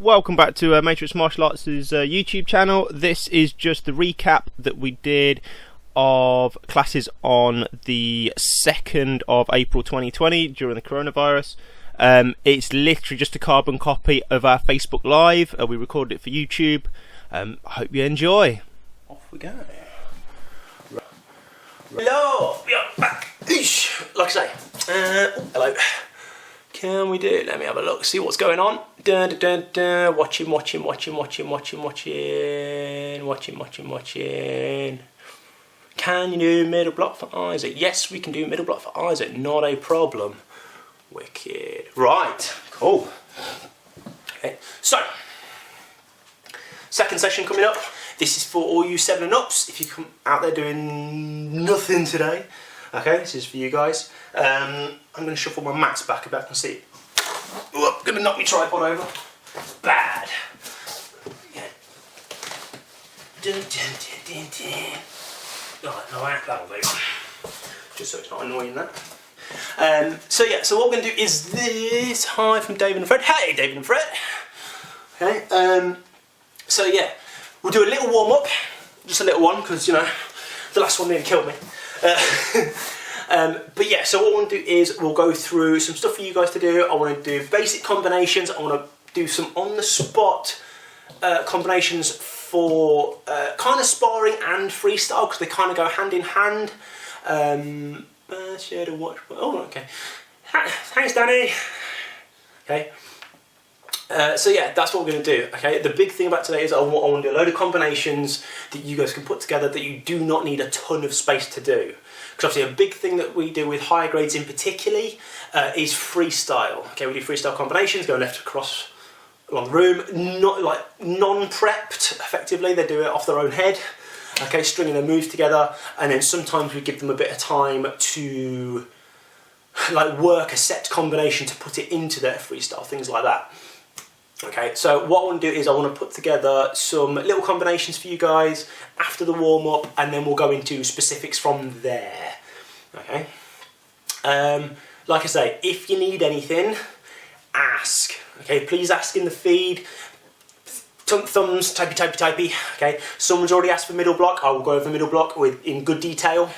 Welcome back to Matrix Martial Arts' YouTube channel. This is just the recap that we did of classes on the 2nd of April 2020 during the coronavirus. It's literally just a carbon copy of our Facebook Live. We recorded it for YouTube. I hope you enjoy. Off we go. Hello, we are back. Like I say, hello. Can we do it? Let me have a look, see what's going on. Watching. Can you do middle block for Isaac? Yes, we can do middle block for Isaac, not a problem. Wicked. Right, cool. Okay, so, second session coming up. This is for all you 7 and ups. If you come out there doing nothing today, okay, this is for you guys. I'm going to shuffle my mats back a bit. I can see. Oh, I'm going to knock my tripod over. Bad. Okay. Right, that'll do. Just so it's not annoying that. So yeah, so what we're going to do is this. Hi from David and Fred. Hey, David and Fred. Okay. So yeah, we'll do a little warm up, just a little one, because you know the last one nearly killed me. But yeah, so what I want to do is we'll go through some stuff for you guys to do. I want to do basic combinations. I want to do some on-the-spot combinations for kind of sparring and freestyle, because they kind of go hand in hand. Share to watch. Oh, okay. Thanks, Danny. Okay. So yeah, that's what we're going to do. Okay. The big thing about today is I want to do a load of combinations that you guys can put together that you do not need a ton of space to do. Because obviously a big thing that we do with higher grades in particularly is freestyle. Okay, we do freestyle combinations, go left across along the room, not like non-prepped effectively. They do it off their own head. Okay, stringing their moves together, and then sometimes we give them a bit of time to like work a set combination to put it into their freestyle, things like that. Okay, so what I want to do is I want to put together some little combinations for you guys after the warm-up, and then we'll go into specifics from there. Okay. Like I say, if you need anything, ask. Okay, please ask in the feed. Thumbs, typey. Okay, someone's already asked for middle block. I will go over middle block in good detail.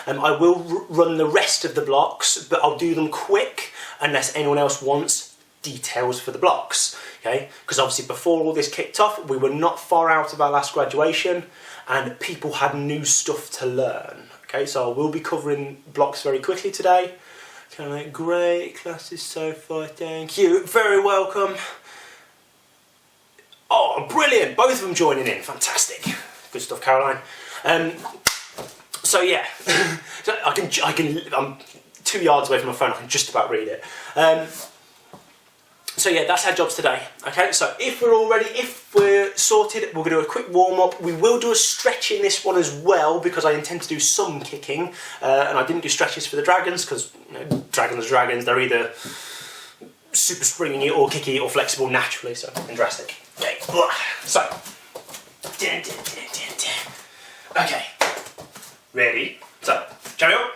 I will run the rest of the blocks, but I'll do them quick unless anyone else wants details for the blocks. Okay, because obviously before all this kicked off, we were not far out of our last graduation, and people had new stuff to learn. Okay, so I will be covering blocks very quickly today. Okay, great classes so far. Thank you. Very welcome. Oh, brilliant! Both of them joining in. Fantastic. Good stuff, Caroline. So yeah, so I can. I'm 2 yards away from my phone. I can just about read it. So yeah, that's our jobs today. Okay, so if we're all ready, if we're sorted, we're going to do a quick warm up. We will do a stretch in this one as well, because I intend to do some kicking, and I didn't do stretches for the dragons because you know, dragons, they're either super springy or kicky or flexible naturally, so and drastic. Okay, so okay, ready? So carry on.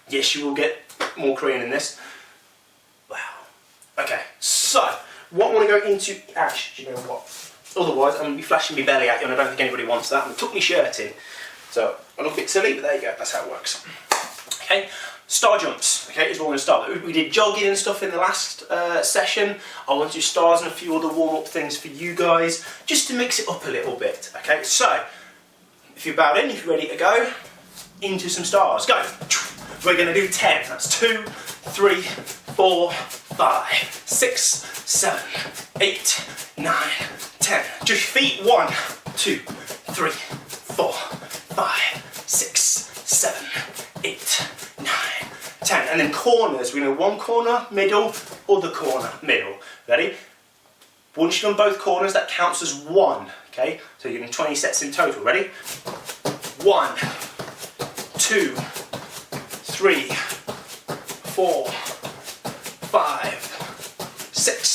Yes, you will get more Korean in this. Wow. Okay, so what I want to go into. Actually, do you know what? Otherwise, I'm going to be flashing my belly at you, and I don't think anybody wants that. And I took my shirt in, so I look a bit silly, but there you go. That's how it works. Okay. Star jumps, okay, is what we're going to start with. We did jogging and stuff in the last session. I want to do stars and a few other warm-up things for you guys, just to mix it up a little bit, okay? So, if you're bowed in, if you're ready to go, into some stars. Go! We're going to do 10. That's 2, 3, 4, 5, 6, 7, 8, 9, 10. Just feet. 1, 2, 3, 4, 5, 6, 7, 8, 9, 10. And then corners. We're going to one corner, middle, other corner, middle. Ready? Once you've done both corners, that counts as 1. Okay? So you're doing 20 sets in total. Ready? 1, 2, 3, 4, 5, 6,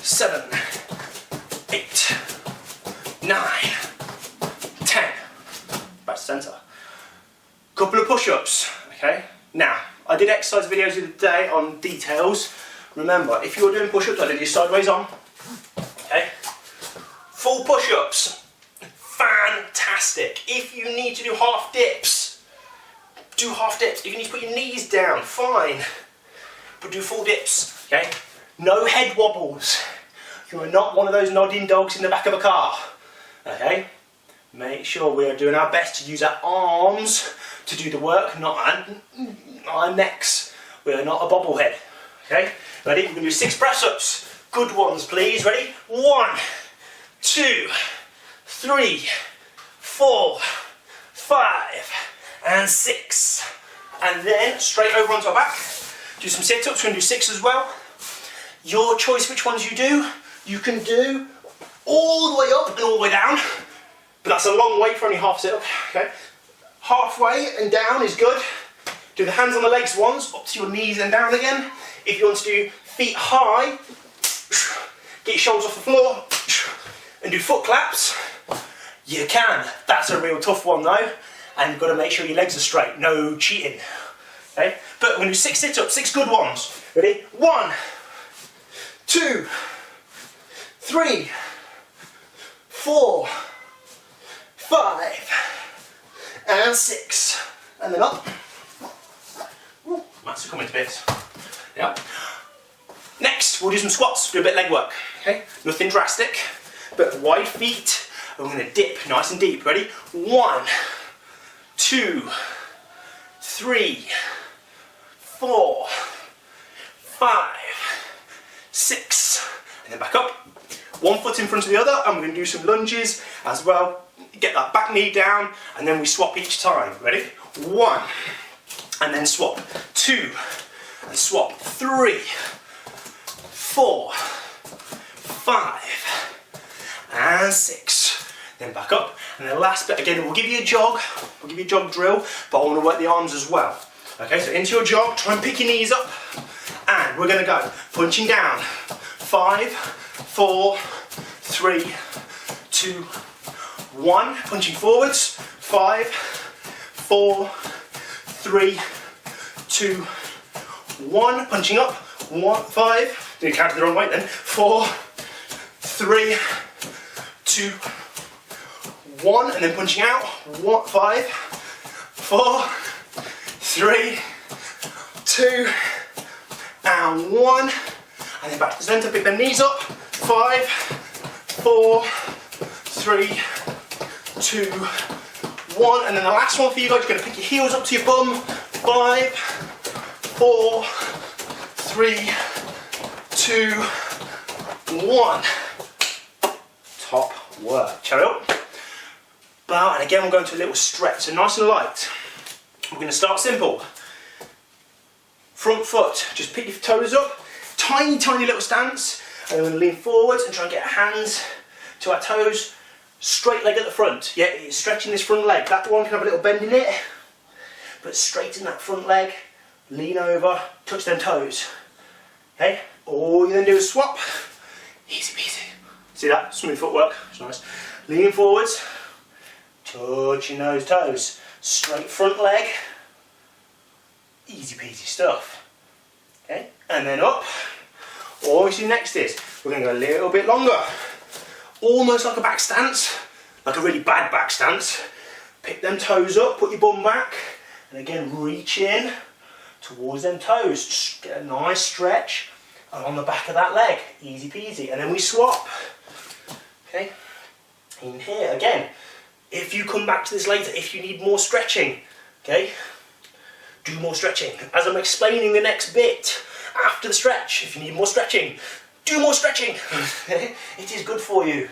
7, 8, 9, 10. Back to centre. Couple of push-ups. Okay. Now, I did exercise videos the other day on details. Remember, if you're doing push-ups, I did your sideways on. full push-ups, fantastic. If you need to do half dips, do half dips. If you need to put your knees down, fine, but do full dips, okay? No head wobbles. You are not one of those nodding dogs in the back of a car, okay? Make sure we are doing our best to use our arms to do the work, not our necks. We are not a bobblehead, okay? Ready? We're going to do 6 press-ups. Good ones, please. Ready? 1, 2, 3, 4, 5, and 6. And then straight over onto our back. Do some sit-ups. We're going to do 6 as well. Your choice which ones you do. You can do all the way up and all the way down. But that's a long way for only half sit-up, okay? Halfway and down is good. Do the hands on the legs once, up to your knees and down again. If you want to do feet high, get your shoulders off the floor, and do foot claps, you can. That's a real tough one though, and you've got to make sure your legs are straight, no cheating. Okay? But we're going to do 6 sit-ups, 6 good ones. Ready? 1, 2, 3, 4, 5, and 6. And then up. Ooh, mats are coming to bits. Yeah. Next, we'll do some squats, do a bit of leg work. Okay? Nothing drastic, but wide feet. And we're going to dip nice and deep. Ready? 1, 2, 3, 4, 5, 6. And then back up. One foot in front of the other, and we're going to do some lunges as well. Get that back knee down, and then we swap each time. Ready? 1, and then swap. 2, and swap. 3, 4, 5, and 6. Then back up. And then last bit, again, we'll give you a jog. We'll give you a jog drill, but I want to work the arms as well. Okay, so into your jog, try and pick your knees up, and we're going to go punching down. 5, 4, 3, 2, 1. Punching forwards. 5, 4, 3, 2, 1. Punching up. 1, 5. Did you count it the wrong way then? 4, 3, 2, 1. And then punching out. 1, 5, 4, 3, 2, and 1. And then back to the centre. Pick them knees up. 5, 4, 3, 2, 1. And then the last one for you guys, you're going to pick your heels up to your bum. 5, 4, 3, 2, 1. Top work. Carry up. Bow, and again we're going to a little stretch, so nice and light. We're going to start simple. Front foot, just pick your toes up. Tiny, tiny little stance. And then we're going to lean forwards and try and get our hands to our toes. Straight leg at the front. Yeah, it's stretching this front leg. That one can have a little bend in it. But straighten that front leg. Lean over, touch them toes. Okay? All you then do is swap. Easy peasy. See that? Smooth footwork. It's nice. Lean forwards. Touching those toes. Straight front leg. Easy peasy stuff. Okay? And then up. All we do next is, we're going to go a little bit longer. Almost like a back stance, like a really bad back stance. Pick them toes up, put your bum back, and again reach in towards them toes. Just get a nice stretch along the back of that leg. Easy peasy. And then we swap. Okay? In here, again, if you come back to this later, if you need more stretching, okay? Do more stretching. As I'm explaining the next bit, after the stretch, if you need more stretching, do more stretching. It is good for you.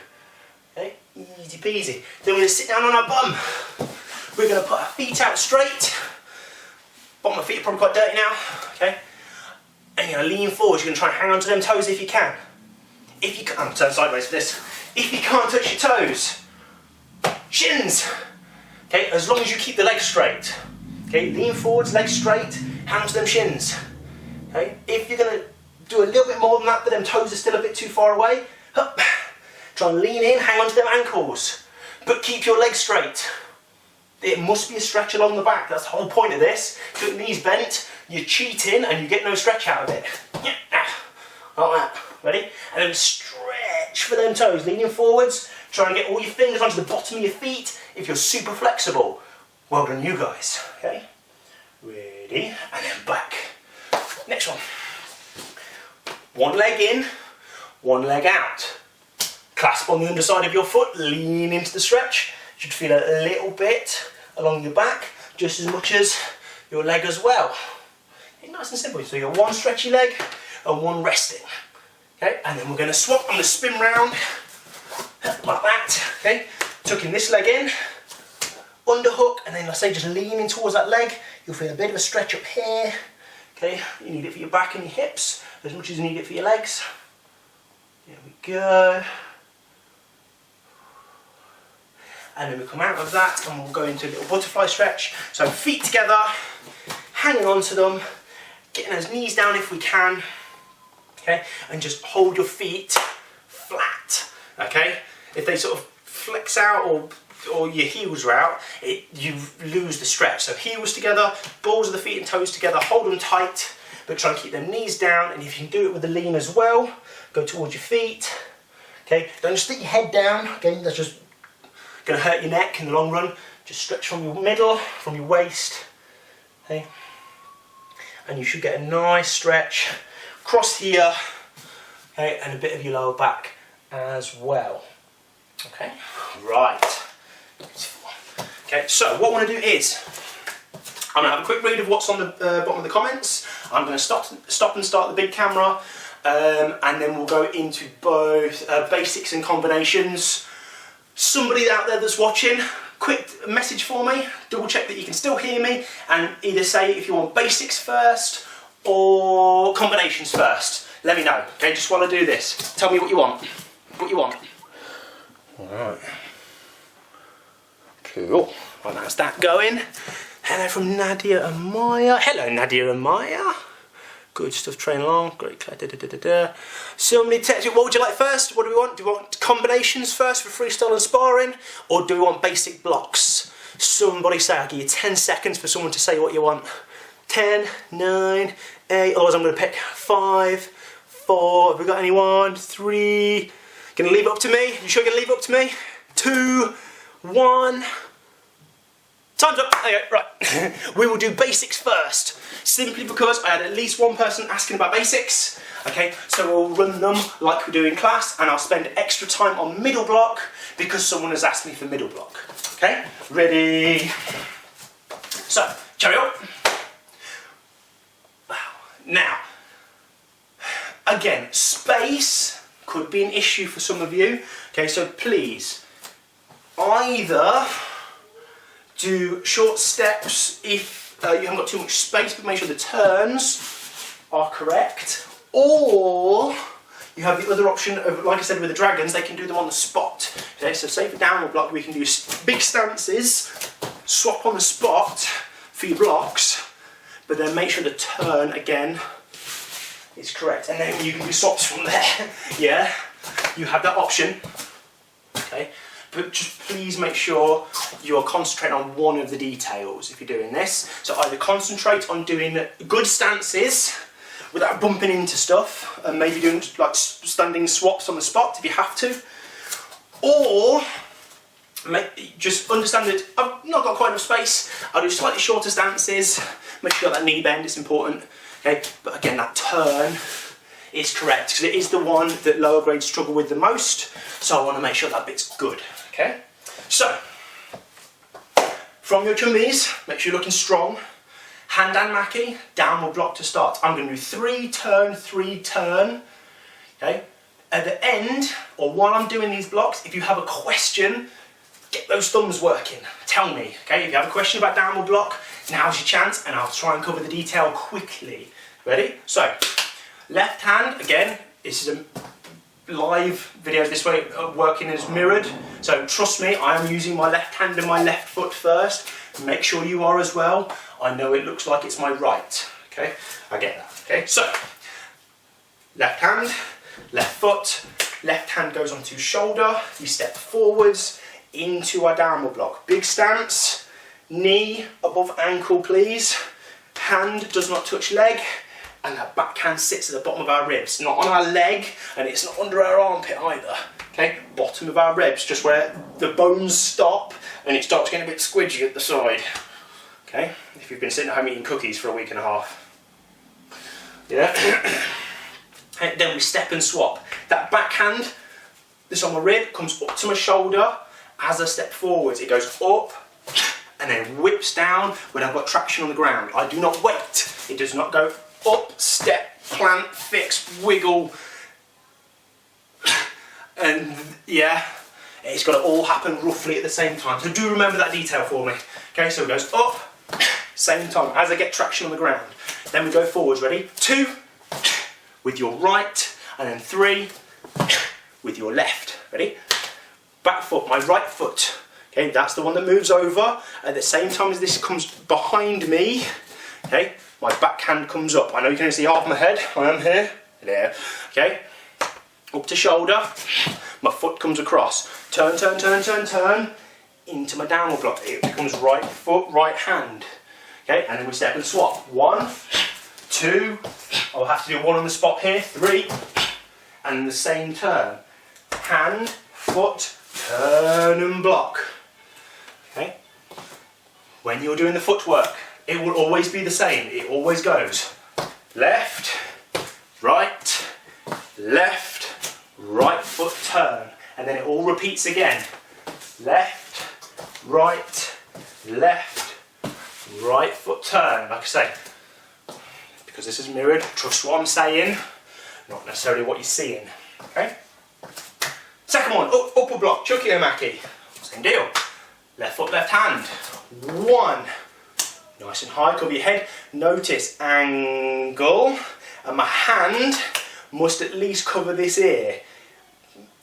Okay? Easy peasy. Then we're going to sit down on our bum. We're going to put our feet out straight. Bottom of my feet are probably quite dirty now. Okay? And you're going to lean forward. You're going to try and hang on to them toes if you can. If you can't, I'm turn sideways for this. If you can't touch your toes, shins. Okay? As long as you keep the legs straight. Okay? Lean forwards, legs straight, hang on to them shins. Okay? If you're going to do a little bit more than that, but them toes are still a bit too far away, up. Try and lean in, hang on to them ankles, but keep your legs straight. It must be a stretch along the back. That's the whole point of this. If your knees bent, you're cheating and you get no stretch out of it. Like that. Ready? And then stretch for them toes, leaning forwards, Try and get all your fingers onto the bottom of your feet if you're super flexible. Well done, you guys. Okay, ready, and then back. Next one. One leg in, one leg out. Clasp on the underside of your foot, lean into the stretch. You should feel a little bit along your back, just as much as your leg as well. Okay, nice and simple. So you've got one stretchy leg and one resting. Okay, and then we're going to swap. I'm going to spin round like that. Okay, tucking this leg in, underhook, and then I say just leaning towards that leg. You'll feel a bit of a stretch up here. Okay, you need it for your back and your hips as much as you need it for your legs. There we go. And then we come out of that and we'll go into a little butterfly stretch. So feet together, hanging on to them, getting those knees down if we can. Okay, and just hold your feet flat. Okay, if they sort of flex out or your heels are out, you lose the stretch. So heels together, balls of the feet and toes together, hold them tight, but try and keep them knees down. And if you can do it with the lean as well, go towards your feet. Okay, don't just stick your head down. Okay, that's just going to hurt your neck in the long run. Just stretch from your middle, from your waist. Okay, and you should get a nice stretch across here. Okay, and a bit of your lower back as well. Okay, right. Okay, so what I want to do is, I'm going to have a quick read of what's on the bottom of the comments. I'm going to stop and start the big camera, and then we'll go into both basics and combinations. Somebody out there that's watching, quick message for me, double check that you can still hear me, and either say if you want basics first or combinations first. Let me know, okay, just while I do this. Tell me what you want. What you want. Alright. Cool. Well, that's that going. Hello from Nadia and Maya. Hello, Nadia and Maya. Good stuff, train along. Great. Somebody text you, what would you like first? What do we want? Do we want combinations first for freestyle and sparring? Or do we want basic blocks? Somebody say, I'll give you 10 seconds for someone to say what you want. 10, 9, 8, otherwise I'm going to pick 5, 4, have we got anyone? 3, gonna leave it up to me? You sure you're gonna leave it up to me? 2, 1, time's up. Okay, right. We will do basics first, simply because I had at least one person asking about basics. Okay, so we'll run them like we do in class, and I'll spend extra time on middle block because someone has asked me for middle block. Okay, ready? So, carry on. Now, again, space could be an issue for some of you. Okay, so please, either do short steps if you haven't got too much space, but make sure the turns are correct, or you have the other option of, like I said with the dragons, they can do them on the spot. Okay, so say for downward block, we can do big stances, swap on the spot for your blocks, but then make sure the turn again is correct, and then you can do swaps from there. Yeah, you have that option. Okay, but just please make sure you're concentrating on one of the details if you're doing this. So either concentrate on doing good stances without bumping into stuff, and maybe doing like standing swaps on the spot if you have to, or just understand that I've not got quite enough space. I'll do slightly shorter stances. Make sure that knee bend is important. Okay, but again, that turn is correct because it is the one that lower grades struggle with the most. So I want to make sure that bit's good. Okay, so from your chummies, make sure you're looking strong. Hand and Maki, downward block to start. I'm going to do 3 turn, 3 turn. Okay, at the end, or while I'm doing these blocks, if you have a question, get those thumbs working. Tell me, okay? If you have a question about downward block, now's your chance, and I'll try and cover the detail quickly. Ready? So, left hand, again, this is a live video this way, working as mirrored. So trust me, I am using my left hand and my left foot first. Make sure you are as well. I know it looks like it's my right, okay? I get that, okay? So, left hand, left foot, left hand goes onto shoulder, you step forwards into our downward block. Big stance, knee above ankle please, hand does not touch leg, and that backhand sits at the bottom of our ribs, not on our leg, and it's not under our armpit either. Okay, bottom of our ribs, just where the bones stop and it starts getting a bit squidgy at the side. Okay, if you've been sitting at home eating cookies for a week and a half. Yeah. And then we step and swap. That backhand, this on my rib, comes up to my shoulder. As I step forwards, it goes up and then whips down when I've got traction on the ground. I do not wait. It does not go up, step, plant, fix, wiggle. And yeah, it's got to all happen roughly at the same time. So do remember that detail for me. Okay, so it goes up, same time, as I get traction on the ground. Then we go forwards, ready? 2 with your right, and then 3 with your left. Ready? Back foot, my right foot. Okay, that's the one that moves over. At the same time as this comes behind me, okay, my backhand comes up. I know you can only see half my head. I am here. There. Okay. Up to shoulder. My foot comes across. Turn, turn, turn, turn, turn. Into my downward block. It becomes right foot, right hand. Okay, and then we step and swap. 1, 2. I'll have to do 1 on the spot here. 3. And the same turn. Hand, foot, turn and block. Okay. When you're doing the footwork, it will always be the same. It always goes left, right, left, right foot turn, and then it all repeats again. Left, right, left, right foot turn. Like I say, because this is mirrored, trust what I'm saying, not necessarily what you're seeing. Okay. Second one, upper block, Yop Maki. Same deal. Left foot, left hand. 1. Nice and high, cover your head. Notice angle, and my hand must at least cover this ear.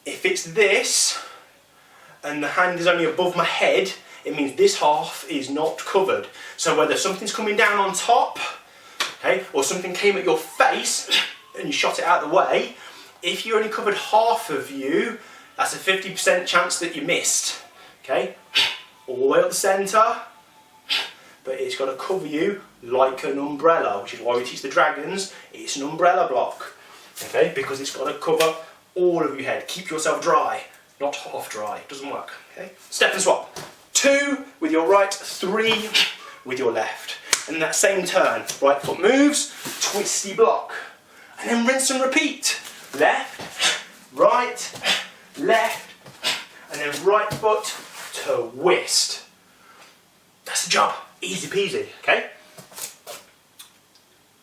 If it's this, and the hand is only above my head, it means this half is not covered. So whether something's coming down on top, okay, or something came at your face, and you shot it out of the way, if you only covered half of you, that's a 50% chance that you missed. Okay, all the way up the centre, but it's got to cover you like an umbrella, which is why we teach the dragons it's an umbrella block. Okay, because it's got to cover all of your head. Keep yourself dry, not half dry. It doesn't work. Okay, step and swap. 2 with your right, 3 with your left, and that same turn. Right foot moves, twisty block, and then rinse and repeat. Left, right, left, and then right foot to twist. That's the job. Easy peasy, okay?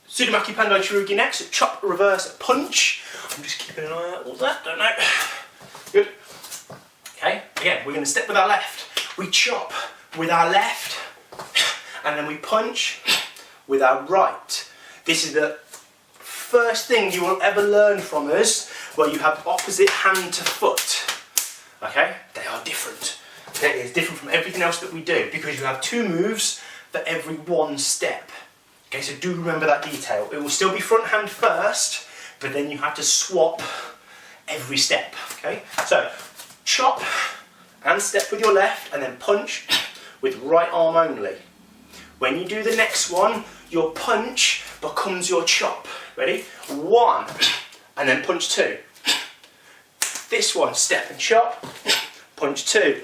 Sudamaki Pando Chirugi next. Chop, reverse, punch. I'm just keeping an eye out. What's that? Don't know. Good. Okay, again, we're going to step with our left. We chop with our left, and then we punch with our right. This is the first thing you will ever learn from us, where you have opposite hand to foot. Okay, they are different. Okay, it's different from everything else that we do because you have 2 moves for every 1 step. Okay, so do remember that detail. It will still be front hand first, but then you have to swap every step. Okay, so chop and step with your left, and then punch with right arm only. When you do the next one, your punch becomes your chop. Ready? 1, and then punch 2. This one, step and chop, punch 2.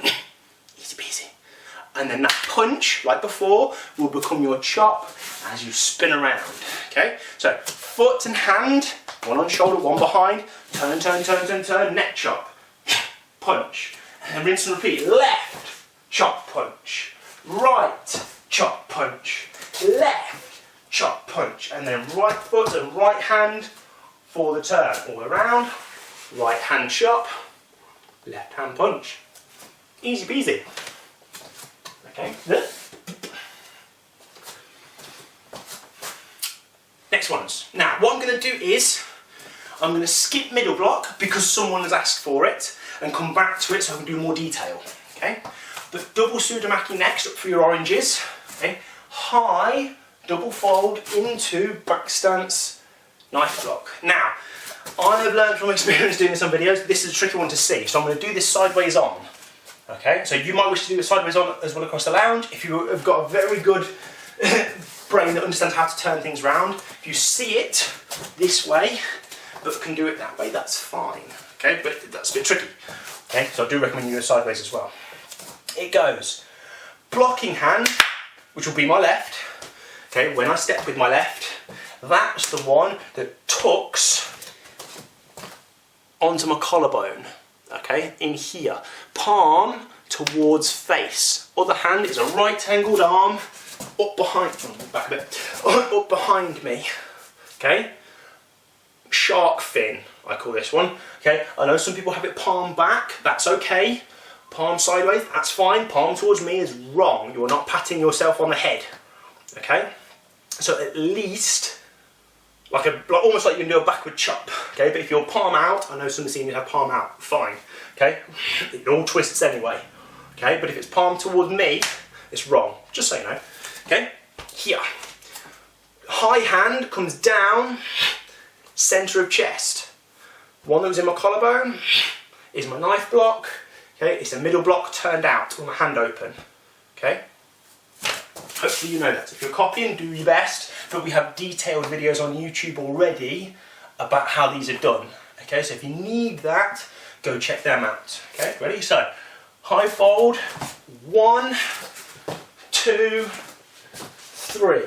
Easy peasy. And then that punch, like before, will become your chop as you spin around. Okay? So, foot and hand, 1 on shoulder, 1 behind, turn, turn, turn, turn, turn, neck chop, punch. And then rinse and repeat. Left, chop, punch. Right, chop, punch. Left, chop, punch. And then right foot and right hand for the turn. All around, right hand chop, left hand punch. Easy peasy. Okay. Next ones. Now, what I'm going to do is, I'm going to skip middle block because someone has asked for it, and come back to it so I can do more detail. Okay. But double Sudamaki next up for your oranges. Okay. High, double fold into back stance, knife block. Now, I have learned from experience doing this on videos, this is a tricky one to see, so I'm going to do this sideways on. Okay, so you might wish to do it sideways on as well across the lounge. If you have got a very good brain that understands how to turn things round, if you see it this way, but can do it that way, that's fine. okay, but that's a bit tricky. Okay, so I do recommend you go sideways as well. It goes blocking hand, which will be my left. Okay, when I step with my left, that's the one that tucks onto my collarbone. Okay, in here, palm towards face. Other hand is a right-angled arm up behind. Back a bit. Up behind me. Okay, shark fin, I call this one. Okay, I know some people have it palm back. That's okay. Palm sideways, that's fine. Palm towards me is wrong. You are not patting yourself on the head. Okay, so at least like almost like you can do a backward chop. Okay, but if you're palm out, I know some seniors have palm out. Fine. Okay, it all twists anyway. Okay, but if it's palm toward me, it's wrong. Just so you know. Okay, here. High hand comes down, centre of chest. One that was in my collarbone is my knife block. Okay, it's a middle block turned out with my hand open. Okay, hopefully you know that. If you're copying, do your best. But we have detailed videos on YouTube already about how these are done. Okay, so if you need that, go check them out. Okay, ready? So, high fold, 1, 2, 3.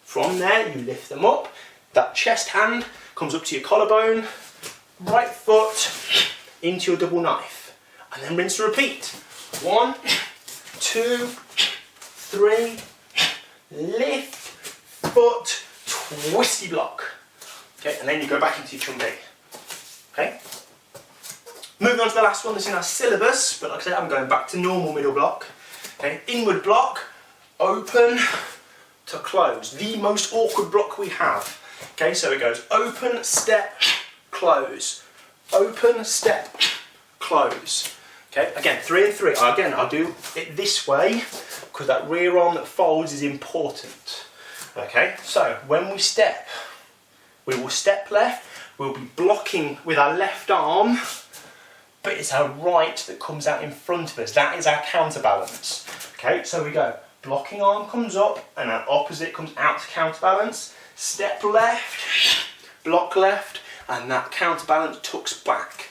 From there, you lift them up. That chest hand comes up to your collarbone, right foot into your double knife, and then rinse and repeat. 1, 2, 3, lift, foot, twisty block. Okay, and then you go back into your chumbi. Okay. Moving on to the last one that's in our syllabus, but like I said, I'm going back to normal middle block. Okay, inward block, open to close. The most awkward block we have. Okay, so it goes open, step, close. Open, step, close. Okay, again, 3 and 3. Again, I'll do it this way because that rear arm that folds is important. Okay, so when we step, we will step left, we'll be blocking with our left arm, but it's our right that comes out in front of us. That is our counterbalance. Okay, so we go, blocking arm comes up and our opposite comes out to counterbalance. Step left, block left, and that counterbalance tucks back.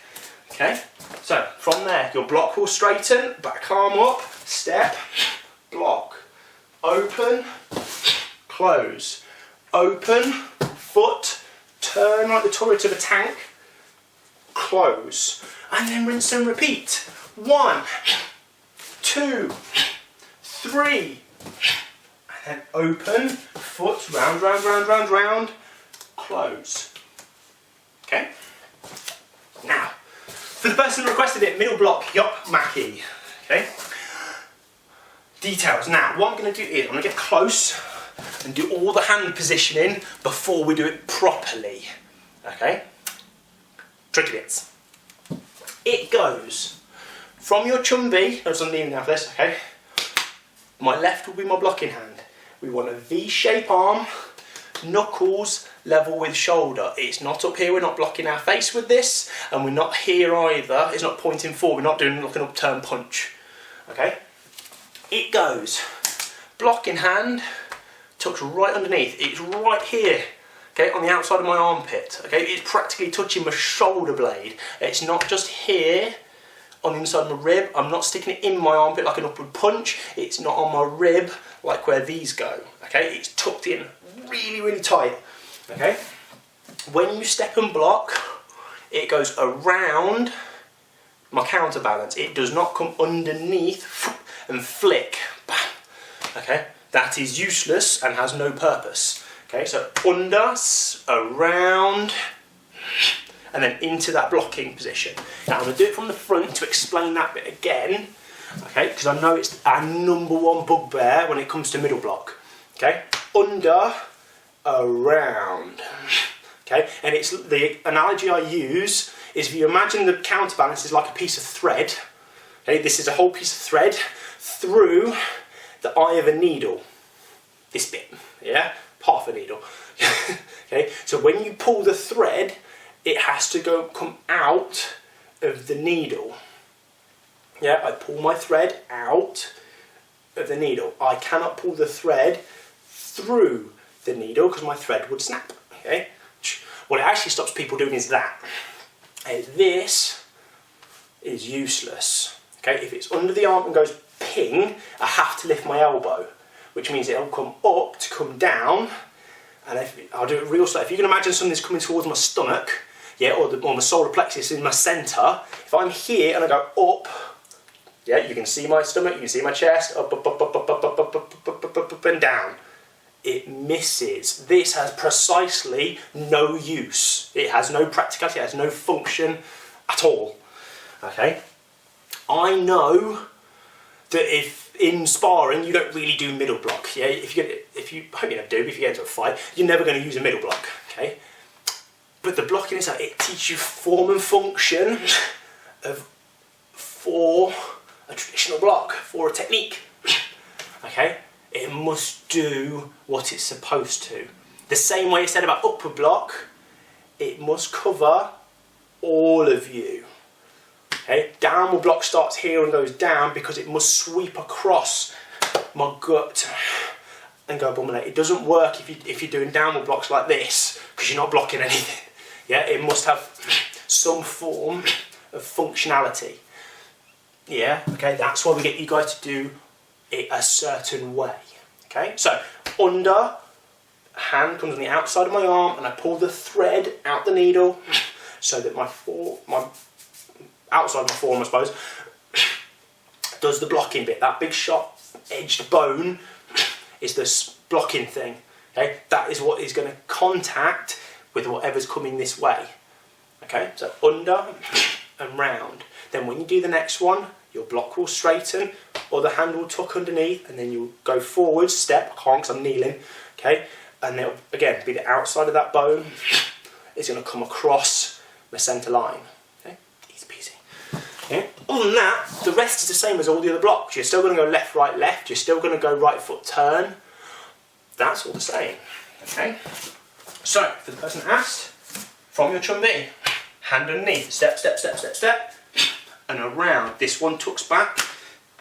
Okay, so from there, your block will straighten, back arm up, step, block, open, close, open, foot, turn like the turret of a tank, close, and then rinse and repeat. 1, 2, 3, and then open, foot, round, round, round, round, round, close. Okay? Now, for the person who requested it, middle block, Yop Maki. Okay? Details. Now, what I'm going to do is, I'm going to get close and do all the hand positioning before we do it properly. Okay? Tricky bits. It goes from your chumbi, notice I'm leaning now for this, okay? My left will be my blocking hand. We want a V-shape arm, knuckles level with shoulder. It's not up here, we're not blocking our face with this, and we're not here either, it's not pointing forward, we're not doing like an upturn punch. Okay? It goes, blocking hand, tucks right underneath, it's right here. Okay, on the outside of my armpit. Okay, it's practically touching my shoulder blade. It's not just here on the inside of my rib. I'm not sticking it in my armpit like an upward punch. It's not on my rib like where these go. Okay, it's tucked in really, really tight. Okay, when you step and block, it goes around my counterbalance. It does not come underneath and flick. Okay, that is useless and has no purpose. Okay, so under, around, and then into that blocking position. Now I'm going to do it from the front to explain that bit again, okay, because I know it's our #1 bugbear when it comes to middle block. Okay, under, around. Okay, and it's the analogy I use is if you imagine the counterbalance is like a piece of thread. Okay, this is a whole piece of thread through the eye of a needle. This bit, yeah. Half a needle. Okay, so when you pull the thread, it has to come out of the needle. Yeah, I pull my thread out of the needle. I cannot pull the thread through the needle because my thread would snap. Okay, what it actually stops people doing is that. This is useless. Okay, if it's under the arm and goes ping, I have to lift my elbow, which means it'll come up to come down. And I'll do it real slow. If you can imagine something's coming towards my stomach, yeah, or my solar plexus in my centre, if I'm here and I go up, yeah, you can see my stomach, you can see my chest, up, and down. It misses. This has precisely no use. It has no practicality, it has no function at all. Okay? I know that if in sparring you don't really do middle block, yeah, I hope you never do, but if you get into a fight, you're never going to use a middle block, okay? But the blocking is it teaches you form and function for a traditional block, for a technique, okay? It must do what it's supposed to. The same way I said about upward block, it must cover all of you. Okay? Downward block starts here and goes down because it must sweep across my gut and go boom. It doesn't work if you're doing downward blocks like this because you're not blocking anything. Yeah, it must have some form of functionality. Yeah, okay, that's why we get you guys to do it a certain way. Okay, so under, hand comes on the outside of my arm and I pull the thread out the needle so that my outside of my forearm, I suppose, does the blocking bit. That big sharp edged bone is the blocking thing. Okay, that is what is going to contact with whatever's coming this way. Okay, so under and round. Then when you do the next one, your block will straighten, or the hand will tuck underneath, and then you'll go forward, step, I can't because I'm kneeling, okay, and it'll, again, be the outside of that bone, it's going to come across the centre line, okay, easy peasy. Okay. Other than that, the rest is the same as all the other blocks. You're still going to go left, right, left, you're still going to go right foot turn, that's all the same, okay. So, for the person asked, from your chun bi, hand underneath, step, step, step, step, step, and around. This one tucks back,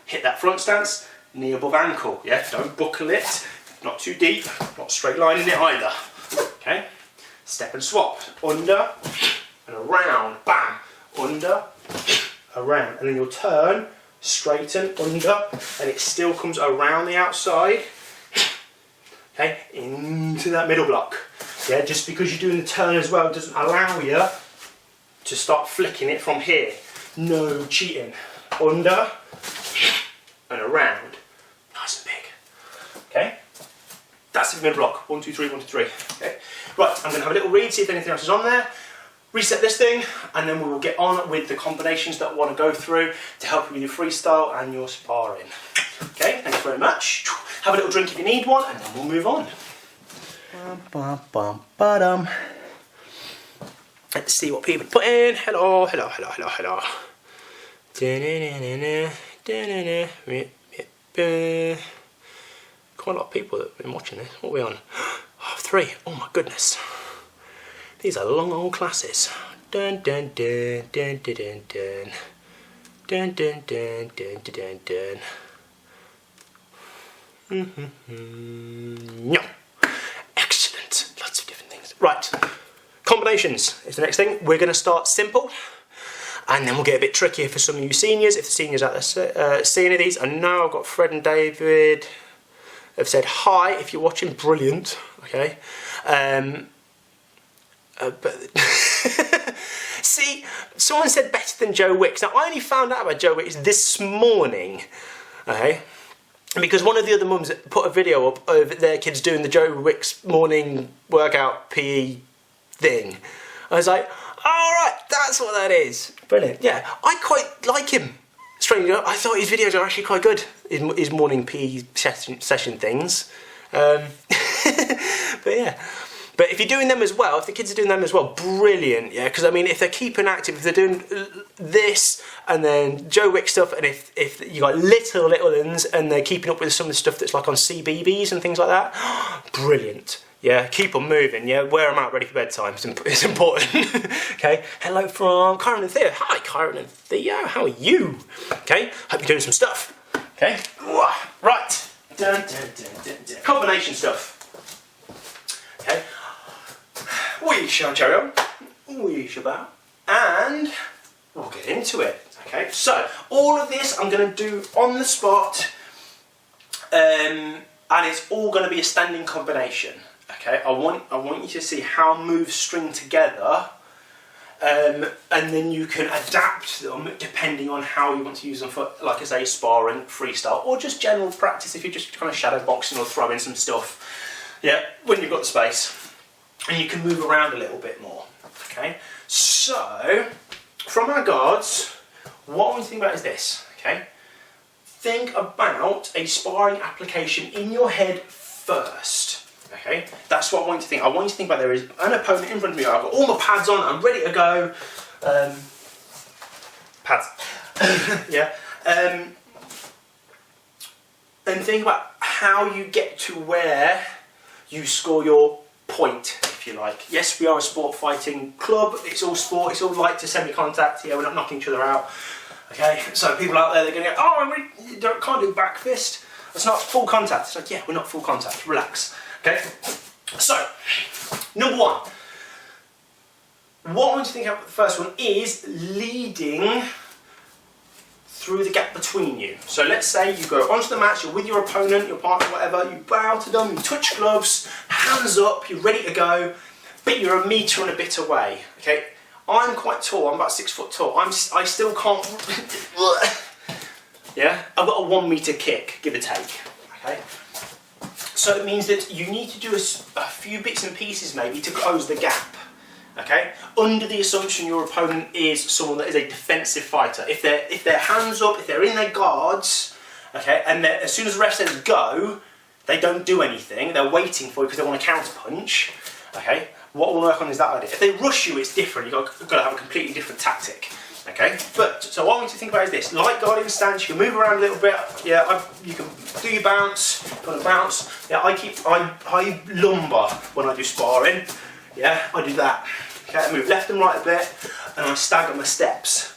hit that front stance, knee above ankle, yeah, don't buckle it, not too deep, not straight lining it either, okay, step and swap, under and around, bam, under, around, and then you'll turn, straighten, under, and it still comes around the outside, okay, into that middle block, yeah, just because you're doing the turn as well doesn't allow you to start flicking it from here. No cheating. Under and around. Nice and big. Okay? That's the mid block. 1, 2, 3, 1, 2, 3. Okay? Right, I'm going to have a little read, see if anything else is on there. Reset this thing, and then we will get on with the combinations that I want to go through to help you with your freestyle and your sparring. Okay, thanks very much. Have a little drink if you need one, and then we'll move on. Let's see what people put in. Hello, hello, hello, hello, hello. Quite a lot of people that have been watching this. What are we on? Oh, 3. Oh my goodness. These are long old classes. Dun dun dun dun dun dun dun. Dun dun dun dun dun dun dun. No. Excellent. Lots of different things. Right. Combinations is the next thing. We're going to start simple, and then we'll get a bit trickier for some of you seniors. If the seniors out there see any of these, I know I've got Fred and David have said hi. If you're watching, brilliant. Okay, but see, someone said better than Joe Wicks. Now I only found out about Joe Wicks this morning. Okay. Because one of the other mums put a video up of their kids doing the Joe Wicks morning workout PE thing. I was like, alright, that's what that is. Brilliant. Yeah, I quite like him. Strangely, I thought his videos are actually quite good. His morning PE session things. But yeah. But if you're doing them as well, if the kids are doing them as well, brilliant, yeah, because I mean, if they're keeping active, if they're doing this, and then Joe Wick stuff, and if you got little ones, and they're keeping up with some of the stuff that's like on CBBS and things like that, brilliant, yeah, keep them moving, yeah, wear them out ready for bedtime, it's important, okay, hello from Kyron and Theo, hi Kyron and Theo, how are you, okay, hope you're doing some stuff, okay, right, dun, dun, dun, dun, dun. Combination stuff, okay. We shall carry on, we shall bow, and we'll get into it, Okay, so all of this I'm going to do on the spot, and it's all going to be a standing combination. Okay, I want you to see how moves string together, and then you can adapt them depending on how you want to use them for, like I say, sparring, freestyle, or just general practice if you're just kind of shadow boxing or throwing some stuff. Yeah, when you've got the space, and you can move around a little bit more. Okay, so from our guards, what I want you to think about is this. Okay, think about a sparring application in your head first. Okay, that's what I want you to think. I want you to think about there is an opponent in front of me. I've got all my pads on. I'm ready to go. Pads. Yeah. And think about how you get to where you score your point, if you like. Yes, we are a sport fighting club. It's all sport. It's all light to semi-contact. Yeah, we're not knocking each other out. Okay, so people out there, they're going to go, oh, you can't do back fist. That's not full contact. It's like, yeah, we're not full contact. Relax. Okay, so number one, what I want you to think about the first one is leading through the gap between you. So let's say you go onto the mat, you're with your opponent, your partner, whatever, you bow to them, you touch gloves, hands up, you're ready to go, but you're a metre and a bit away. Okay, I'm quite tall, I'm about 6 foot tall, I still can't, yeah, I've got a 1 metre kick, give or take, okay. So it means that you need to do a few bits and pieces maybe to close the gap, okay? Under the assumption your opponent is someone that is a defensive fighter. If they're hands up, if they're in their guards, okay, and as soon as the ref says go, they don't do anything. They're waiting for you because they want to counter punch, okay? What we'll work on is that idea. If they rush you, it's different. You've got to have a completely different tactic. Okay, but so what I want you to think about is this: light guarding stance. You can move around a little bit. Yeah, you can do your bounce. Got to bounce. Yeah, I lumbar when I do sparring. Yeah, I do that. Okay, I move left and right a bit, and I stagger my steps.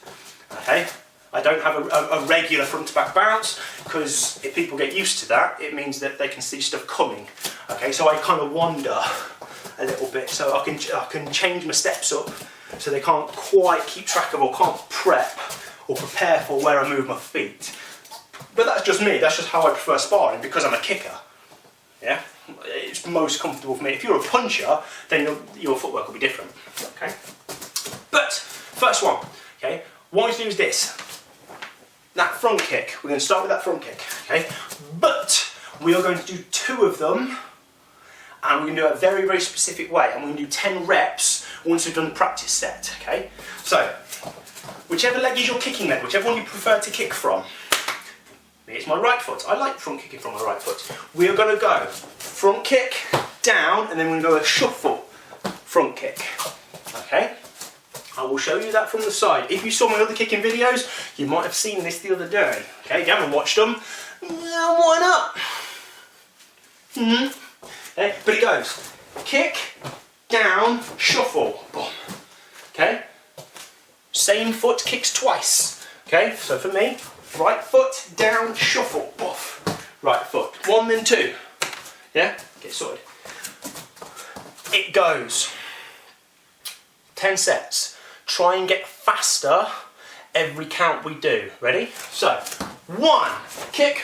Okay, I don't have a regular front to back bounce because if people get used to that, it means that they can see stuff coming. Okay, so I kind of wander a little bit, so I can change my steps up. So they can't quite keep track of or can't prep or prepare for where I move my feet. But that's just me, that's just how I prefer sparring because I'm a kicker. Yeah, it's most comfortable for me. If you're a puncher, then your footwork will be different. Okay. But, first one, okay, what I want you to do is this. That front kick, we're going to start with that front kick, okay? But we are going to do 2 of them and we're going to do it a very, very specific way and we're going to do 10 reps once we've done the practice set, okay? So, whichever leg is your kicking leg, whichever one you prefer to kick from, it's my right foot. I like front kicking from my right foot. We are going to go front kick, down, and then we're going to go a shuffle front kick, okay? I will show you that from the side. If you saw my other kicking videos, you might have seen this the other day, okay? If you haven't watched them, why not? Okay, but it goes kick, down, shuffle, boom. Okay? Same foot kicks twice. Okay? So for me, right foot, down, shuffle, boof. Right foot. 1 then 2. Yeah? Get sorted. It goes. 10 sets. Try and get faster every count we do. Ready? So, 1, kick,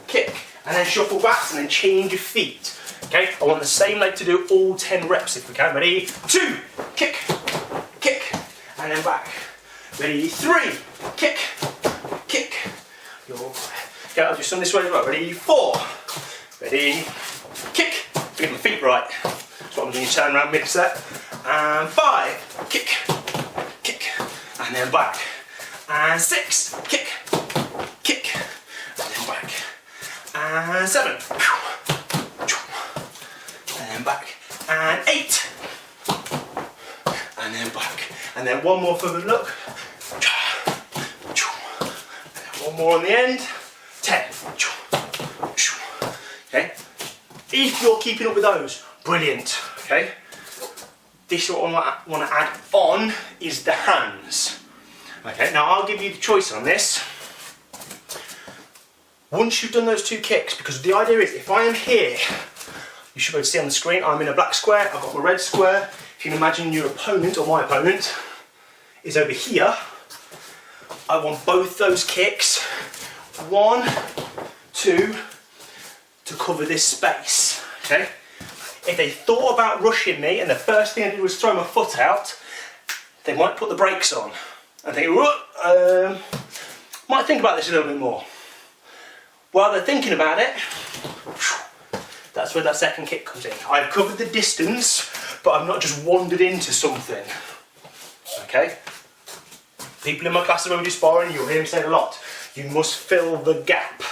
kick, and then shuffle back and then change your feet. Okay, I want the same leg to do all 10 reps if we can. Ready? 2, kick, kick, and then back. Ready? 3, kick, kick. Okay, I'll do some this way as well. Ready? 4. Ready? Kick. Get my feet right. That's what I'm doing. Turn around mid-set. And 5, kick, kick, and then back. And 6, kick, kick, and then back. And 7. And then back, and 8, and then back, and then one more for the look, and then one more on the end, 10, okay, if you're keeping up with those, brilliant, okay, this what I want to add on is the hands, okay, now I'll give you the choice on this. Once you've done those 2 kicks, because the idea is if I am here, you should be able to see on the screen, I'm in a black square, I've got my red square. If you can imagine your opponent, or my opponent, is over here. I want both those kicks, 1, 2, to cover this space, okay? If they thought about rushing me and the first thing I did was throw my foot out, they might put the brakes on and think, might think about this a little bit more. While they're thinking about it, that's where that second kick comes in. I've covered the distance, but I've not just wandered into something, okay? People in my classes when we do sparring, you'll hear me say it a lot, you must fill the gap.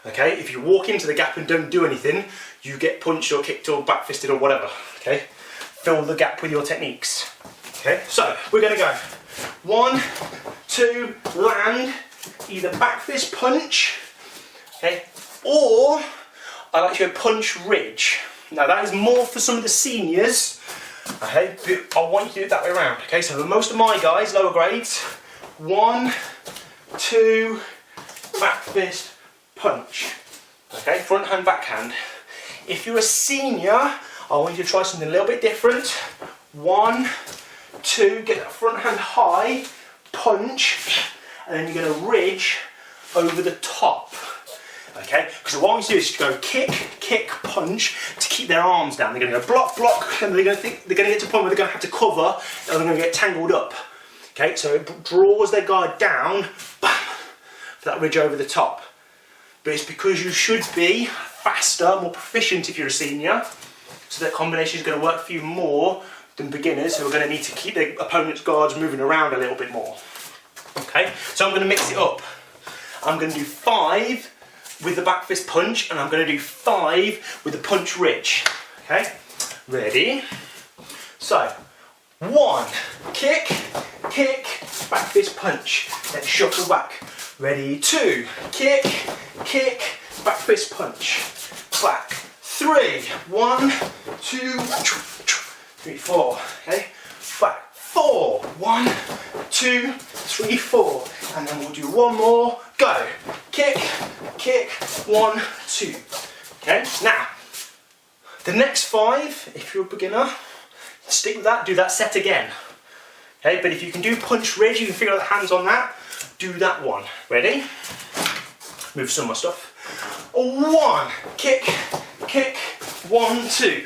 Okay, if you walk into the gap and don't do anything, you get punched or kicked or back fisted or whatever. Okay, fill the gap with your techniques. Okay, so we're going to go 1, 2, land, either back fist punch, okay, or I like to go punch ridge. Now that is more for some of the seniors. Okay, but I want you to do it that way around. Okay, so for most of my guys, lower grades, 1, 2, back fist, punch. Okay, front hand, back hand. If you're a senior, I want you to try something a little bit different. 1, 2, get that front hand high, punch, and then you're going to ridge over the top. Okay, because what I want you to do is go kick, kick, punch to keep their arms down. They're going to go block, block, and they're going to get to a point where they're going to have to cover, and they're going to get tangled up. Okay, so it draws their guard down, bam, for that ridge over the top. But it's because you should be faster, more proficient if you're a senior, so that combination is going to work for you more than beginners who are going to need to keep their opponent's guards moving around a little bit more. Okay, so I'm going to mix it up. I'm going to do 5 with the back fist punch, and I'm going to do 5 with the punch ridge. Okay, ready? So, 1, kick, kick, back fist punch, then shuffle back. Ready, 2, kick, kick, back fist punch, back. 3, 1, 2, 3, 4, okay, back. 4, 1, 2, 3, 4, and then we'll do one more, go. Kick, kick, 1, 2. Okay, now, the next 5, if you're a beginner, stick with that, do that set again. Okay, but if you can do punch ridge, you can figure out the hands on that, do that one. Ready? Move some of my stuff. 1, kick, kick, 1, 2,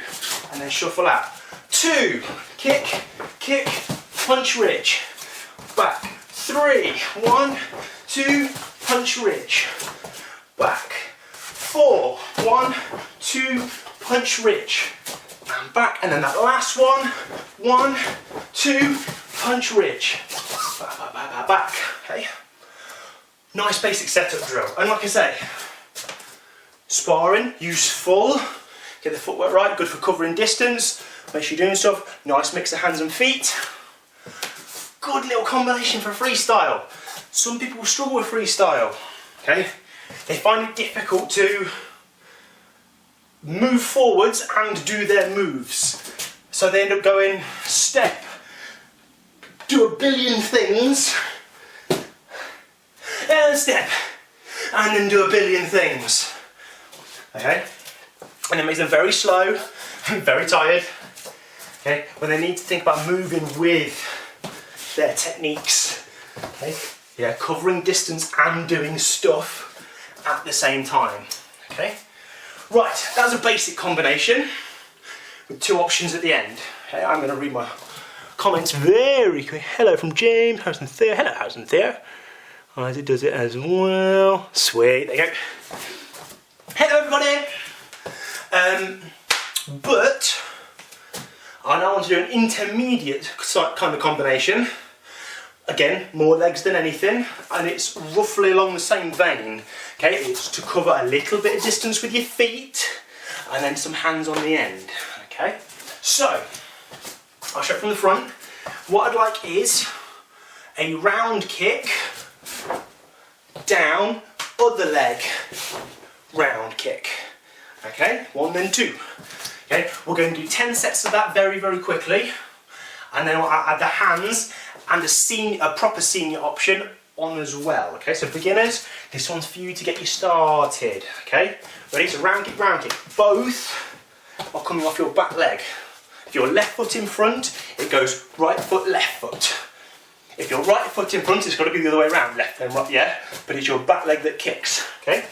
and then shuffle out. 2, kick, kick, punch ridge, back. 3, 1, 2, punch ridge, back. 4, 1, 2, punch ridge, and back. And then that last one, 1, 2, punch ridge, back, back, back, back, back. Okay. Nice basic setup drill. And like I say, sparring, useful. Get the footwork right, good for covering distance. Make sure you're doing stuff. Nice mix of hands and feet. Good little combination for freestyle. Some people struggle with freestyle. Okay, they find it difficult to move forwards and do their moves. So they end up going step, do a billion things, and step, and then do a billion things. Okay, and it makes them very slow and very tired. Okay, when they need to think about moving with their techniques. Okay, yeah, covering distance and doing stuff at the same time. Okay, right, that's a basic combination with 2 options at the end. Okay, I'm going to read my comments very quick. Hello from James, House and Theo. Hello, House and Theo. Isaac does it as well. Sweet, there you go. Hello everybody. But I now want to do an intermediate kind of combination. Again, more legs than anything, and it's roughly along the same vein. Okay, it's to cover a little bit of distance with your feet, and then some hands on the end. Okay, so I'll show it from the front. What I'd like is a round kick, down, other leg, round kick. Okay, 1 then 2. Okay, we're going to do 10 sets of that very, very quickly, and then I'll add the hands and a proper senior option on as well. Okay, so beginners, this one's for you to get you started. Okay, ready? So round kick, both are coming off your back leg. If you're left foot in front, it goes right foot, left foot. If your right foot in front, it's got to be the other way around, left then right, yeah? But it's your back leg that kicks, okay?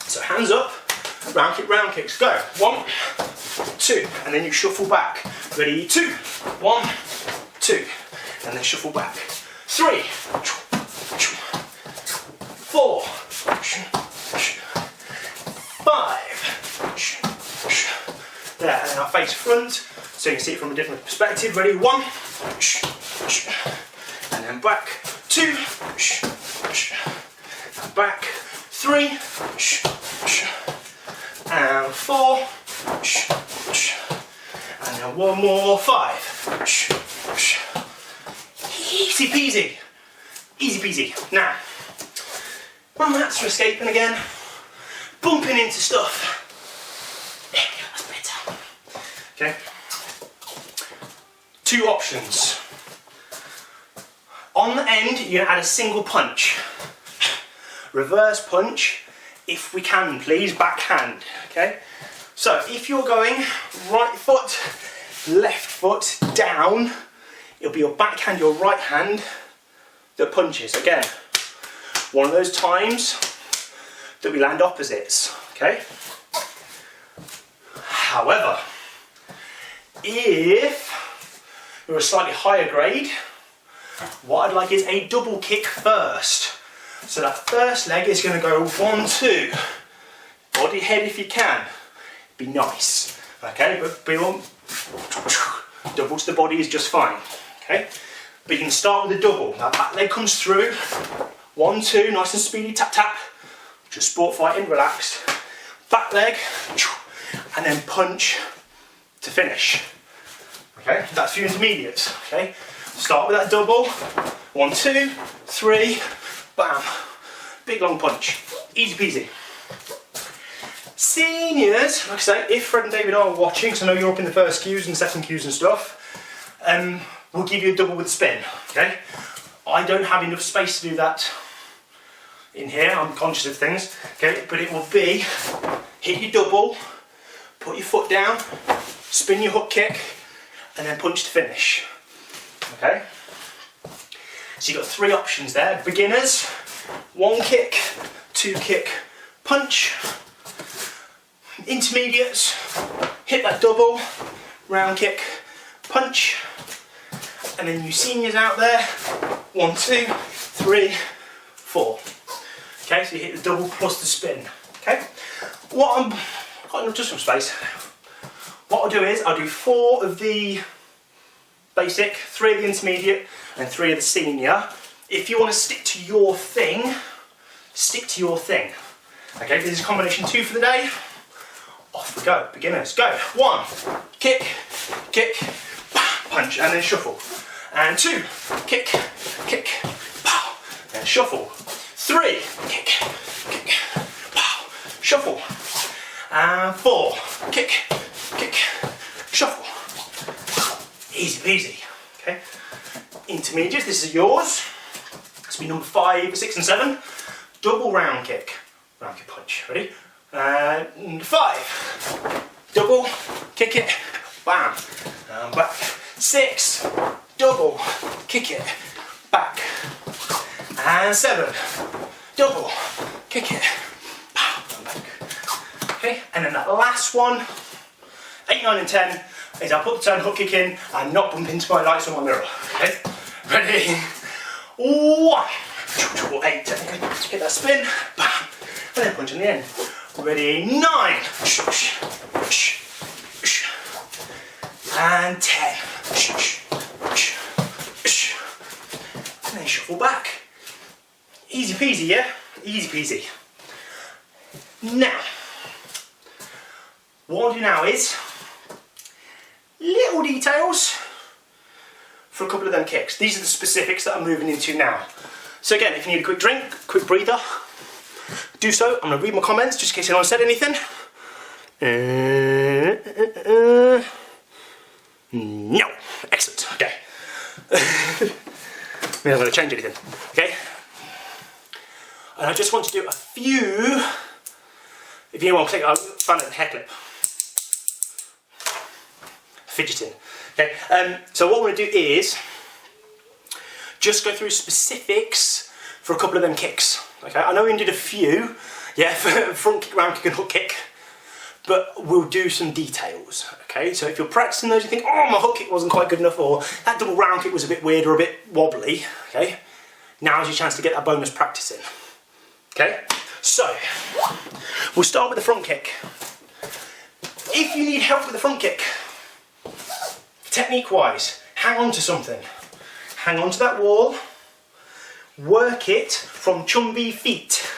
So hands up, round kicks, go. 1, 2, and then you shuffle back. Ready, 2, 1, 2, and then shuffle back. 3, 4, 5, there, and then I'll face front, so you can see it from a different perspective. Ready, 1, and then back, 2, and back, 3, and 4, and then one more, 5. Easy peasy. Easy peasy. Now, my mats are escaping again, bumping into stuff. There we go, that's better. Okay. 2 options. On the end, you're going to add a single punch. Reverse punch, if we can please, backhand, okay? So if you're going right foot, left foot, down, it'll be your backhand, your right hand that punches. Again, one of those times that we land opposites, okay? However, if you're a slightly higher grade, what I'd like is a double kick first. So that first leg is going to go 1, 2, body head if you can, be nice, okay, but beyond, double to the body is just fine, okay, but you can start with a double. Now that leg comes through, 1, 2, nice and speedy, tap tap, just sport fighting, relaxed, back leg, and then punch to finish, okay, that's for your intermediates, okay, start with that double, 1, 2, 3, bam, big long punch, easy peasy. Seniors, like I say, if Fred and David are watching, because I know you're up in the first cues and second cues and stuff, we'll give you a double with a spin, okay? I don't have enough space to do that in here, I'm conscious of things, okay? But it will be, hit your double, put your foot down, spin your hook kick, and then punch to finish, okay? So you've got 3 options there. Beginners, 1 kick, 2 kick, punch. Intermediates, hit that double, round kick, punch. And then you seniors out there, 1, 2, 3, 4. Okay, so you hit the double plus the spin. Okay, I've got just some space. What I'll do is, I'll do 4 of the basic, 3 of the intermediate, and 3 of the senior. If you want to stick to your thing, stick to your thing. Okay, this is combination 2 for the day. Off we go, beginners, go. 1, kick, kick, punch, and then shuffle. And 2, kick, kick, pow, and shuffle. 3, kick, kick, pow, shuffle. And 4, kick, kick, shuffle. Easy peasy, okay? Intermediates, this is yours. This will be number 5, 6 and 7. Double round kick punch, ready? And 5, double, kick it, bam, and back. 6, double, kick it, back. And 7, double, kick it, bam, and back. Okay, and then that last one, 8, 9 and 10, is I'll put the turn hook kick in and not bump into my lights on my mirror. Okay, ready? 1, 8, 10, hit that spin, bam, and then punch in the end. Ready, 9, and 10, and then shuffle back. Easy peasy, yeah? Easy peasy. Now, what I'll do now is little details for a couple of them kicks. These are the specifics that I'm moving into now. So again, if you need a quick drink, quick breather, do so. I'm going to read my comments just in case anyone said anything. No. Excellent. Okay. We're not going to change anything. Okay. And I just want to do a few. If you want to click, I'll find the hair clip. Fidgeting. Okay. So what we're going to do is just go through specifics for a couple of them kicks. Okay, I know we did a few, yeah, for front kick, round kick and hook kick, but we'll do some details. Okay, so if you're practicing those, you think, oh, my hook kick wasn't quite good enough, or that double round kick was a bit weird or a bit wobbly, okay, now's your chance to get that bonus practice in. Okay, so we'll start with the front kick. If you need help with the front kick, technique wise, hang on to something. Hang on to that wall, work it from chumby feet.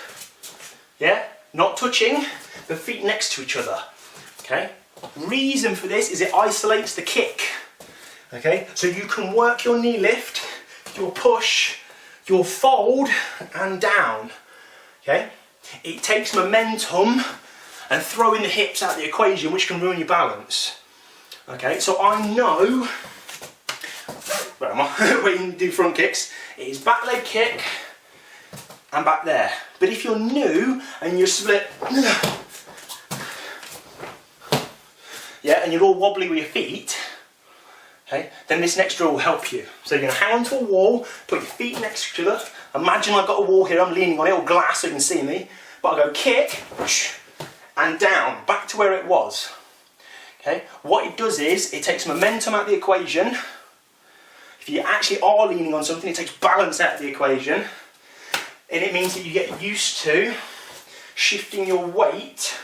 Yeah, not touching, the feet next to each other. Okay, reason for this is it isolates the kick. Okay, so you can work your knee lift, your push, your fold and down. Okay, it takes momentum and throwing the hips out of the equation, which can ruin your balance. Okay, so I know, where am I? When you do front kicks, it is back leg kick and back there. But if you're new and you're split, yeah, and you're all wobbly with your feet, okay, then this next drill will help you. So you're going to hang onto a wall, put your feet next to each other. Imagine I've got a wall here, I'm leaning on it, or glass so you can see me. But I go kick, and down, back to where it was. Okay, what it does is, it takes momentum out of the equation. If you actually are leaning on something, it takes balance out of the equation. And it means that you get used to shifting your weight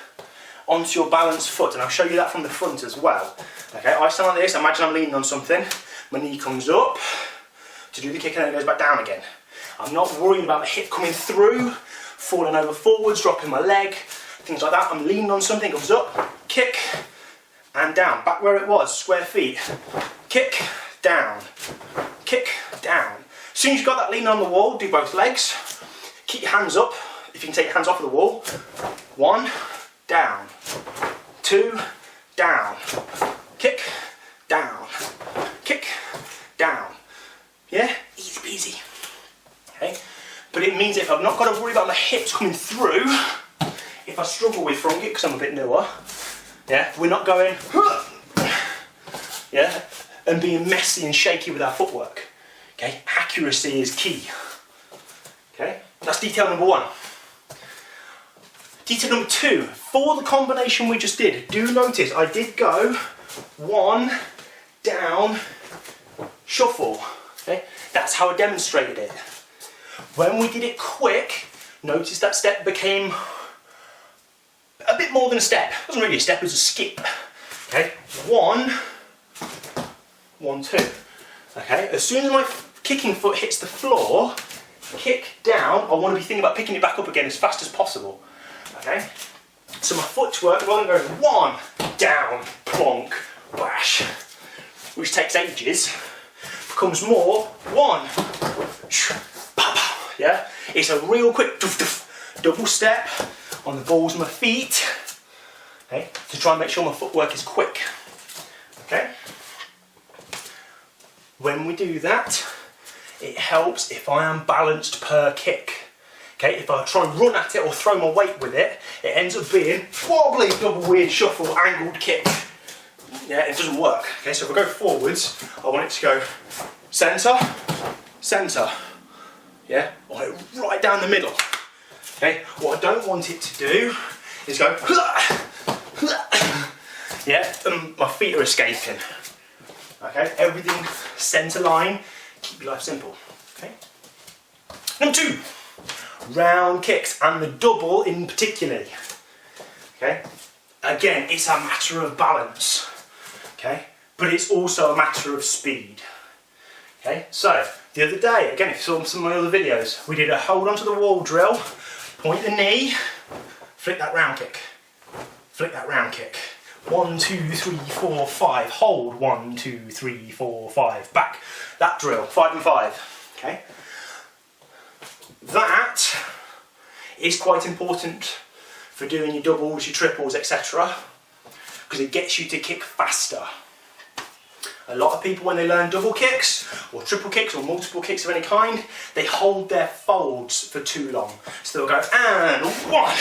onto your balanced foot. And I'll show you that from the front as well. Okay, I stand like this, imagine I'm leaning on something. My knee comes up to do the kick and then it goes back down again. I'm not worrying about the hip coming through, falling over forwards, dropping my leg, things like that. I'm leaning on something, goes up, kick, and down. Back where it was, square feet. Kick, down, kick, down. As soon as you've got that leaning on the wall, do both legs. Keep your hands up, if you can take your hands off of the wall. 1, down, 2, down, kick, down, kick, down. Yeah, easy peasy. Okay, but it means if I've not got to worry about my hips coming through, if I struggle with front kick because I'm a bit newer, yeah, we're not going, yeah, and being messy and shaky with our footwork. Okay, accuracy is key. Okay, that's detail number 1. Detail number 2, for the combination we just did, do notice I did go 1, down, shuffle. Okay, that's how I demonstrated it. When we did it quick, notice that step became a bit more than a step. It wasn't really a step, it was a skip. Okay, 1, 1, 2. Okay, as soon as my kicking foot hits the floor, kick down, I want to be thinking about picking it back up again as fast as possible. Okay, so my footwork, rather than going 1, down, plonk, bash, which takes ages, becomes more 1, yeah, it's a real quick double step on the balls of my feet, okay, to try and make sure my footwork is quick. Okay, when we do that, it helps if I am balanced per kick. Okay, if I try and run at it or throw my weight with it, it ends up being wobbly, double weird shuffle, angled kick. Yeah, it doesn't work. Okay, so if I go forwards, I want it to go centre, centre. Yeah, I want it right down the middle. Okay, what I don't want it to do is go, yeah, and my feet are escaping. Okay, everything centre line, keep your life simple. Okay. Number 2, round kicks, and the double in particular. Okay, again, it's a matter of balance. Okay, but it's also a matter of speed. Okay, so the other day, again, if you saw some of my other videos, we did a hold onto the wall drill, point the knee, flick that round kick, flick that round kick. 1, 2, 3, 4, 5, hold, 1, 2, 3, 4, 5, back. That drill, 5 and 5, okay? That is quite important for doing your doubles, your triples, etc. because it gets you to kick faster. A lot of people, when they learn double kicks or triple kicks or multiple kicks of any kind, they hold their folds for too long. So they'll go and 1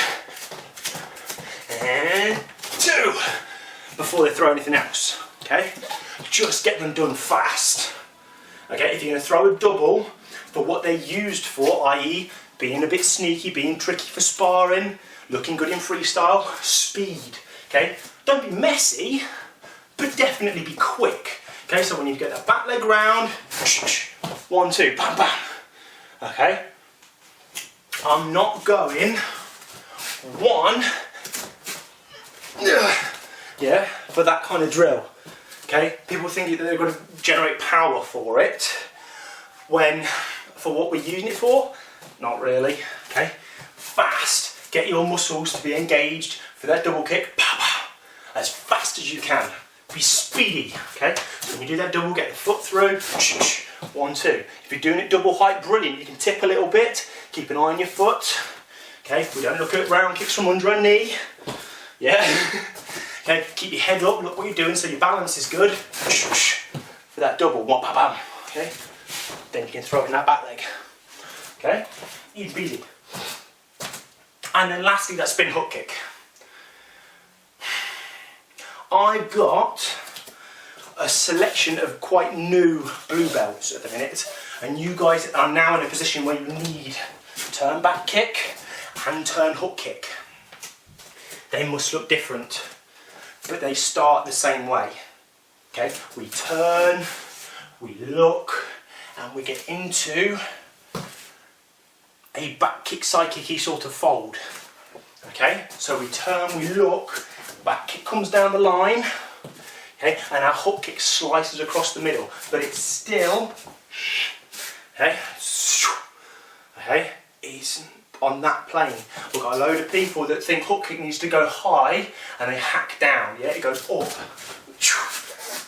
and 2 before they throw anything else. Okay, just get them done fast. Okay, if you're going to throw a double, for what they're used for, i.e. being a bit sneaky, being tricky for sparring, looking good in freestyle, speed, okay? Don't be messy, but definitely be quick, okay? So when you get that back leg round, 1, 2, bam, bam, okay? I'm not going 1, yeah, for that kind of drill, okay? People think that they're going to generate power for it, when, for what we're using it for, not really, okay? Fast, get your muscles to be engaged for that double kick, pow, pow, as fast as you can. Be speedy, okay? So when you do that double, get the foot through, 1, 2. If you're doing it double height, brilliant. You can tip a little bit, keep an eye on your foot, okay? We don't look at round kicks from under a knee, yeah? Okay, keep your head up, look what you're doing so your balance is good. For that double, bam, okay? Then you can throw it in that back leg, okay? Easy peasy. And then lastly, that spin hook kick. I've got a selection of quite new blue belts at the minute, and you guys are now in a position where you need turn back kick and turn hook kick. They must look different, but they start the same way. Okay, we turn, we look, and we get into a back kick, side kicky sort of fold. Okay, so we turn, we look, back kick comes down the line, okay, and our hook kick slices across the middle, but it's still, okay, it's on that plane. We've got a load of people that think hook kick needs to go high and they hack down, yeah, it goes up,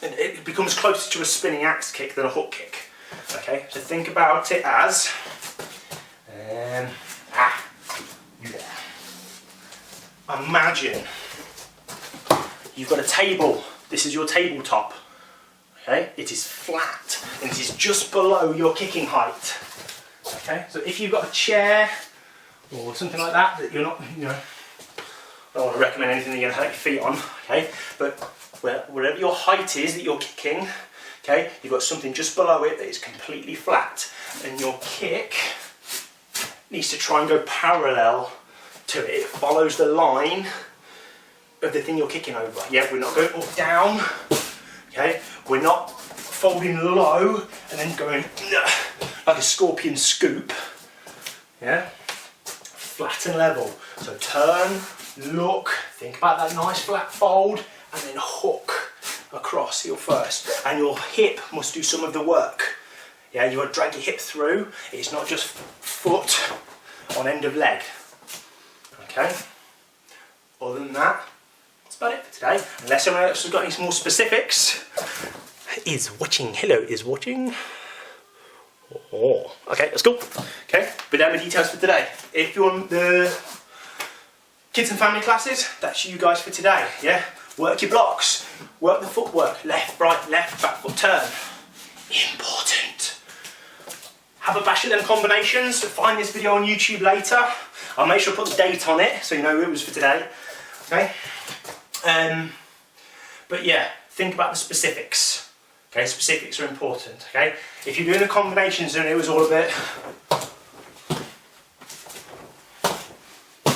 and it becomes closer to a spinning axe kick than a hook kick, okay, so think about it as, you there. Imagine you've got a table, this is your tabletop, okay, it is flat and it is just below your kicking height, okay, so if you've got a chair or something like that that you're not, you know, I don't want to recommend anything that you're going to have your feet on, okay, but wherever your height is that you're kicking, okay, you've got something just below it that is completely flat, and your kick needs to try and go parallel to it. It follows the line of the thing you're kicking over. Yeah, we're not going up, down, okay, we're not folding low and then going like a scorpion scoop, yeah, flat and level. So turn, look, think about that nice flat fold, and then hook across heel first, and your hip must do some of the work. Yeah, you want to drag your hip through, it's not just foot on end of leg, okay. Other than that, that's about it for today, unless someone else has got any more specifics. Is watching, hello, is watching. Oh, okay, that's cool. Okay, but there are the details for today. If you want the kids and family classes, that's you guys for today, yeah? Work your blocks, work the footwork, left, right, left, back foot turn. Important. Have a bash at them combinations, find this video on YouTube later. I'll make sure I put the date on it so you know it was for today, okay? But yeah, think about the specifics. Okay, specifics are important, okay? If you're doing the combinations and it was all a bit,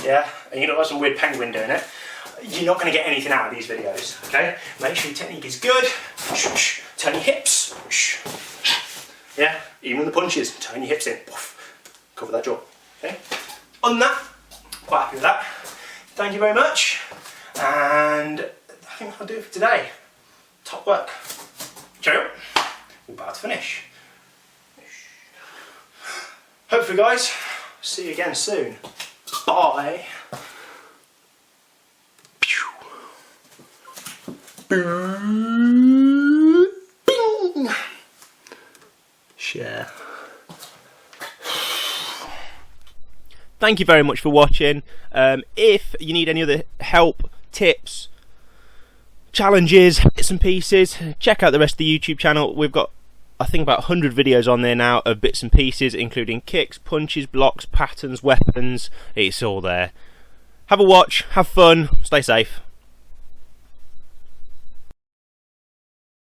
yeah, and you look like some weird penguin doing it, you're not going to get anything out of these videos, okay? Make sure your technique is good, turn your hips, yeah, even the punches, turn your hips in, cover that jaw, okay? On that, quite happy with that. Thank you very much, and I think I'll do it for today. Top work. Cheerio. We're about to finish. Hopefully guys, see you again soon. Bye. Bing. Share. Thank you very much for watching. If you need any other help, tips, challenges, bits and pieces, check out the rest of the YouTube channel. We've got, I think, about 100 videos on there now of bits and pieces, including kicks, punches, blocks, patterns, weapons. It's all there. Have a watch, have fun, stay safe.